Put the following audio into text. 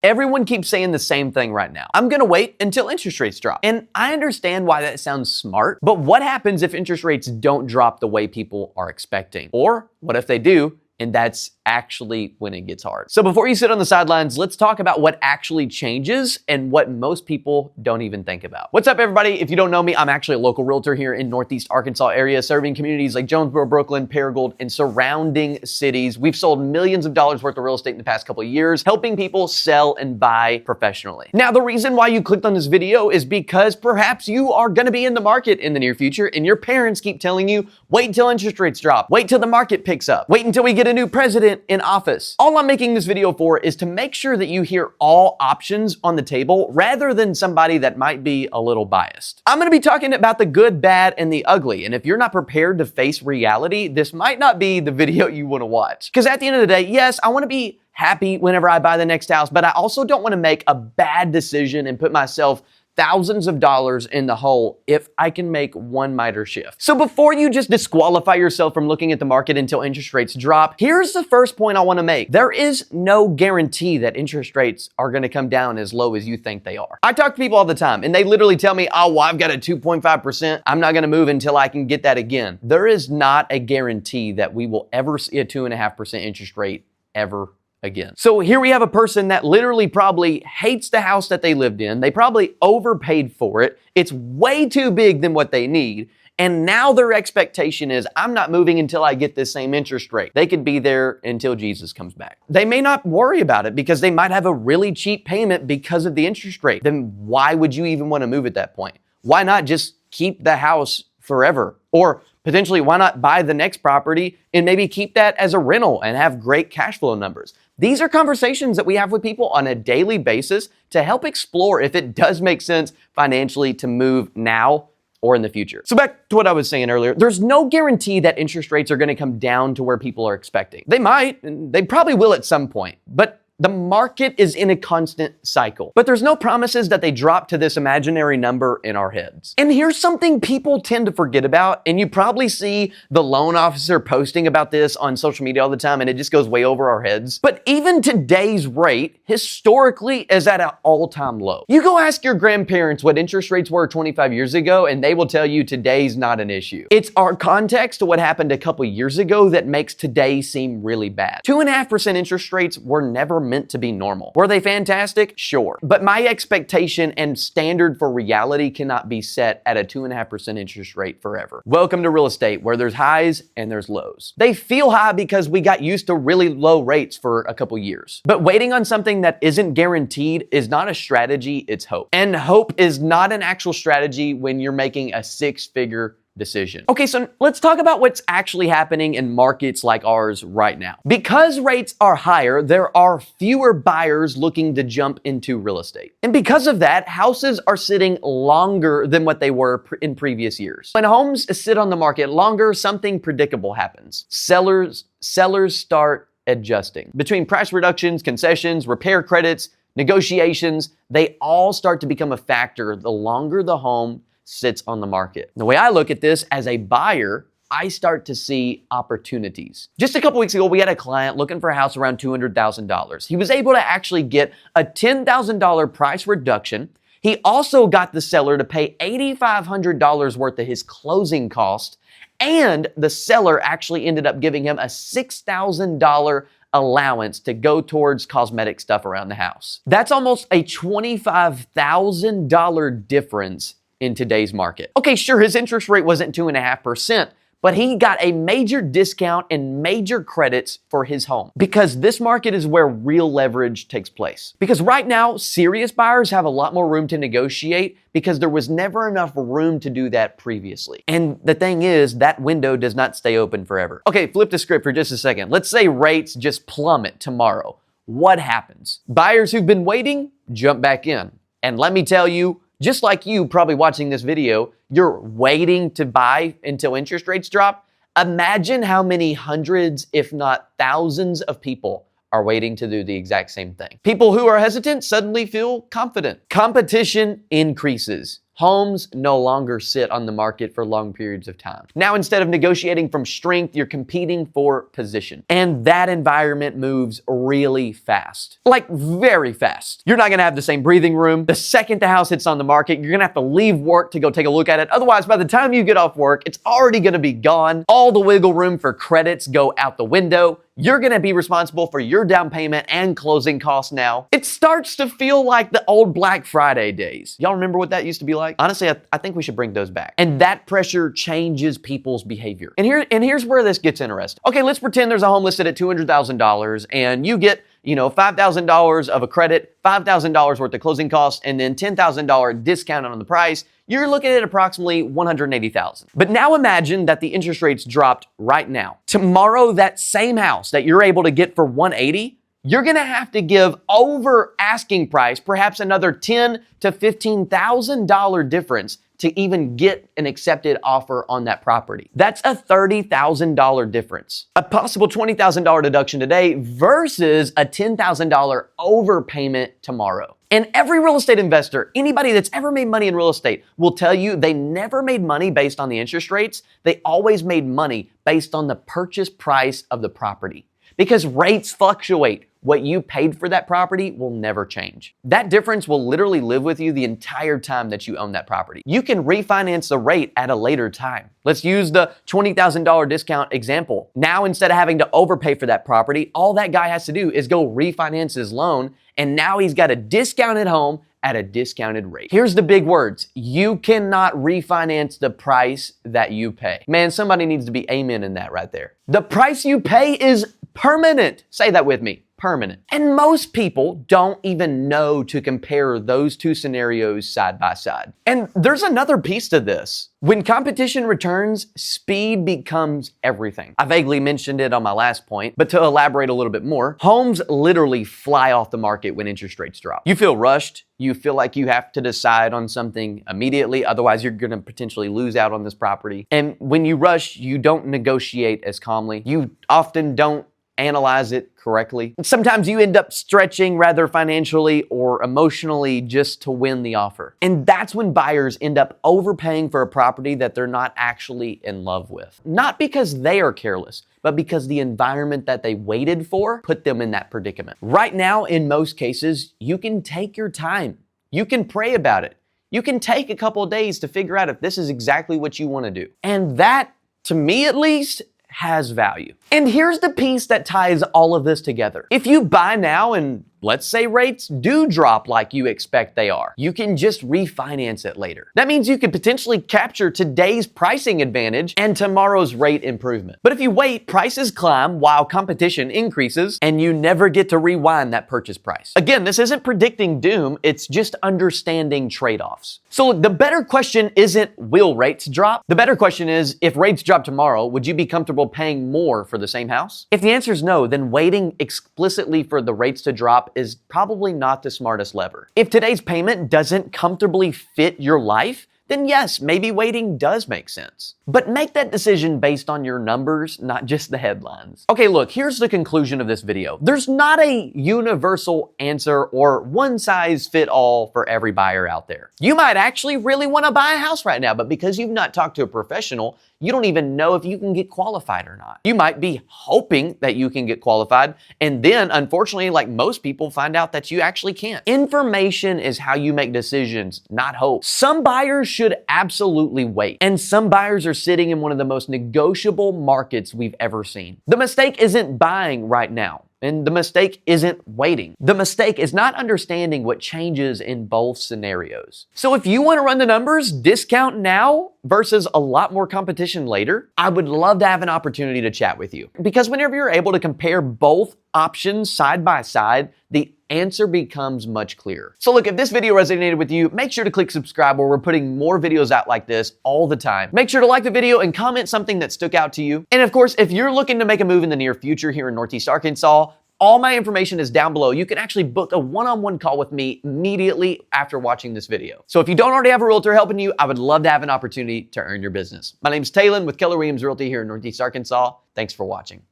Everyone keeps saying the same thing right now. I'm gonna wait until interest rates drop. And I understand why that sounds smart, but what happens if interest rates don't drop the way people are expecting? Or what if they do, and that's actually when it gets hard? So before you sit on the sidelines, let's talk about what actually changes and what most people don't even think about. What's up, everybody? If you don't know me, I'm actually a local realtor here in Northeast Arkansas area, serving communities like Jonesboro, Brooklyn, Paragould, and surrounding cities. We've sold millions of dollars worth of real estate in the past couple of years, helping people sell and buy professionally. Now, the reason why you clicked on this video is because perhaps you are gonna be in the market in the near future, and your parents keep telling you, wait until interest rates drop, wait till the market picks up, wait until we get a new president in office. All I'm making this video for is to make sure that you hear all options on the table rather than somebody that might be a little biased. I'm gonna be talking about the good, bad, and the ugly, and if you're not prepared to face reality, this might not be the video you wanna watch. Because at the end of the day, yes, I wanna be happy whenever I buy the next house, but I also don't wanna make a bad decision and put myself thousands of dollars in the hole if I can make one miter shift. So before you just disqualify yourself from looking at the market until interest rates drop, here's the first point I want to make. There is no guarantee that interest rates are going to come down as low as you think they are. I talk to people all the time and they literally tell me, oh, well, I've got a 2.5%. I'm not going to move until I can get that again. There is not a guarantee that we will ever see a 2.5% interest rate ever again. So here we have a person that literally probably hates the house that they lived in. They probably overpaid for it. It's way too big than what they need. And now their expectation is, I'm not moving until I get this same interest rate. They could be there until Jesus comes back. They may not worry about it because they might have a really cheap payment because of the interest rate. Then why would you even want to move at that point? Why not just keep the house forever? Or potentially, why not buy the next property and maybe keep that as a rental and have great cash flow numbers? These are conversations that we have with people on a daily basis to help explore if it does make sense financially to move now or in the future. So back to what I was saying earlier, there's no guarantee that interest rates are going to come down to where people are expecting. They might, and they probably will at some point, but the market is in a constant cycle, but there's no promises that they drop to this imaginary number in our heads. And here's something people tend to forget about, and you probably see the loan officer posting about this on social media all the time, and it just goes way over our heads. But even today's rate historically is at an all-time low. You go ask your grandparents what interest rates were 25 years ago, and they will tell you today's not an issue. It's our context to what happened a couple years ago that makes today seem really bad. 2.5% interest rates were never meant to be normal. Were they fantastic? Sure. But my expectation and standard for reality cannot be set at a 2.5% interest rate forever. Welcome to real estate, where there's highs and there's lows. They feel high because we got used to really low rates for a couple years. But waiting on something that isn't guaranteed is not a strategy, it's hope. And hope is not an actual strategy when you're making a six-figure decision. Okay, so let's talk about what's actually happening in markets like ours right now. Because rates are higher, there are fewer buyers looking to jump into real estate. And because of that, houses are sitting longer than what they were in previous years. When homes sit on the market longer, something predictable happens. Sellers start adjusting. Between price reductions, concessions, repair credits, negotiations, they all start to become a factor the longer the home sits on the market. The way I look at this as a buyer, I start to see opportunities. Just a couple weeks ago, we had a client looking for a house around $200,000. He was able to actually get a $10,000 price reduction. He also got the seller to pay $8,500 worth of his closing cost, and the seller actually ended up giving him a $6,000 allowance to go towards cosmetic stuff around the house. That's almost a $25,000 difference in today's market. Okay, sure, his interest rate wasn't 2.5%, but he got a major discount and major credits for his home because this market is where real leverage takes place. Because right now, serious buyers have a lot more room to negotiate because there was never enough room to do that previously. And the thing is, that window does not stay open forever. Okay, flip the script for just a second. Let's say rates just plummet tomorrow. What happens? Buyers who've been waiting jump back in. And let me tell you, just like you probably watching this video, you're waiting to buy until interest rates drop. Imagine how many hundreds, if not thousands of people are waiting to do the exact same thing. People who are hesitant suddenly feel confident. Competition increases. Homes no longer sit on the market for long periods of time. Now, instead of negotiating from strength, you're competing for position. And that environment moves really fast. Like very fast. You're not gonna have the same breathing room. The second the house hits on the market, you're gonna have to leave work to go take a look at it. Otherwise, by the time you get off work, it's already gonna be gone. All the wiggle room for credits go out the window. You're gonna be responsible for your down payment and closing costs now. It starts to feel like the old Black Friday days. Y'all remember what that used to be like? Honestly, I think we should bring those back. And that pressure changes people's behavior. And here's where this gets interesting. Okay, let's pretend there's a home listed at $200,000 and you get $5,000 of a credit, $5,000 worth of closing costs, and then $10,000 discount on the price. You're looking at approximately $180,000. But now imagine that the interest rates dropped right now. Tomorrow, that same house that you're able to get for $180,000, you're gonna have to give over asking price, perhaps another $10,000 to $15,000 difference to even get an accepted offer on that property. That's a $30,000 difference. A possible $20,000 deduction today versus a $10,000 overpayment tomorrow. And every real estate investor, anybody that's ever made money in real estate, will tell you they never made money based on the interest rates. They always made money based on the purchase price of the property. Because rates fluctuate. What you paid for that property will never change. That difference will literally live with you the entire time that you own that property. You can refinance the rate at a later time. Let's use the $20,000 discount example. Now, instead of having to overpay for that property, all that guy has to do is go refinance his loan, and now he's got a discounted home at a discounted rate. Here's the big words. You cannot refinance the price that you pay. Man, somebody needs to be amen in that right there. The price you pay is permanent. Say that with me. Permanent. And most people don't even know to compare those two scenarios side by side. And there's another piece to this. When competition returns, speed becomes everything. I vaguely mentioned it on my last point, but to elaborate a little bit more, homes literally fly off the market when interest rates drop. You feel rushed. You feel like you have to decide on something immediately, otherwise you're gonna potentially lose out on this property. And when you rush, you don't negotiate as calmly. You often don't analyze it correctly. Sometimes you end up stretching rather financially or emotionally just to win the offer. And that's when buyers end up overpaying for a property that they're not actually in love with. Not because they are careless, but because the environment that they waited for put them in that predicament. Right now, in most cases, you can take your time. You can pray about it. You can take a couple of days to figure out if this is exactly what you want to do. And that, to me at least, has value. And here's the piece that ties all of this together. If you buy now and let's say rates do drop like you expect they are, you can just refinance it later. That means you could potentially capture today's pricing advantage and tomorrow's rate improvement. But if you wait, prices climb while competition increases and you never get to rewind that purchase price. Again, this isn't predicting doom, it's just understanding trade-offs. So look, the better question isn't will rates drop? The better question is, if rates drop tomorrow, would you be comfortable paying more for the same house? If the answer is no, then waiting explicitly for the rates to drop is probably not the smartest lever. If today's payment doesn't comfortably fit your life, then yes, maybe waiting does make sense. But make that decision based on your numbers, not just the headlines. Okay, look, here's the conclusion of this video. There's not a universal answer or one size fit all for every buyer out there. You might actually really want to buy a house right now, but because you've not talked to a professional, you don't even know if you can get qualified or not. You might be hoping that you can get qualified, and then unfortunately, like most people, find out that you actually can't. Information is how you make decisions, not hope. Some buyers should absolutely wait, and some buyers are sitting in one of the most negotiable markets we've ever seen. The mistake isn't buying right now. And the mistake isn't waiting. The mistake is not understanding what changes in both scenarios. So if you want to run the numbers, discount now versus a lot more competition later, I would love to have an opportunity to chat with you. Because whenever you're able to compare both options side by side, the answer becomes much clearer. So look, if this video resonated with you, make sure to click subscribe where we're putting more videos out like this all the time. Make sure to like the video and comment something that stuck out to you. And of course, if you're looking to make a move in the near future here in Northeast Arkansas, all my information is down below. You can actually book a one-on-one call with me immediately after watching this video. So if you don't already have a realtor helping you, I would love to have an opportunity to earn your business. My name's Talon with Keller Realty here in Northeast Arkansas. Thanks for watching.